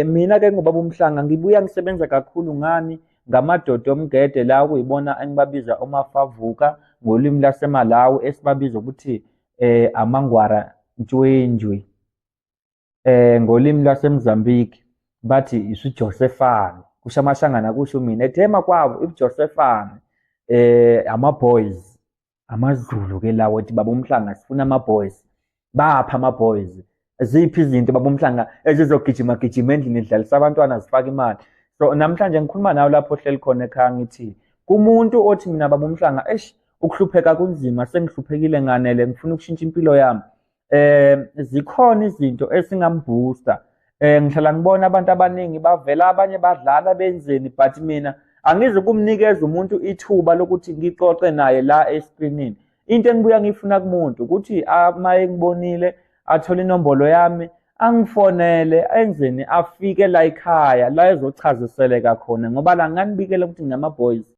Mina-ke ngobaba uMhlanga ngibuya ngisebenza kakhulu ngani ngamadoda omgede la okuyibona engibabiza omafavuka ngolimi laseMalawi esibabiza ukuthi amangwara ntshwentshwe. Ngolimi lwaseMozambique bathi isiJosefane, kusho amashangana kusho mina ethema kwabo ibuJosefane. Ama-boys amaZulu-ke lawo ethi baba uMhlanga sifuna ama-boys, bapha ama-boys. Ziphi izinto baba uMhlanga ezizogijima gijima endlini zidlalisa abantwana zifaka imali? So namhlanje ngikhuluma nawe lapho ohleli khona ekhaya ngithi kumuntu othi mina baba uMhlanga ukuhlupheka kunzima sengihluphekile nganele ngifuna ukushintsha impilo yami. Zikhona izinto esingambooster. Ngihlala ngibona abantu abaningi bavela abanye badlala benzeni, but mina angizi kumnikeza umuntu ithuba lokuthi ngixoxe naye la escreenini. Into engibuya ngifuna kumuntu ukuthi uma engibonile athole inombolo yami angifonele enzeni afike la ekhaya la ezochaziseleka khona ngoba la nganibikela ukuthi nginama-boys.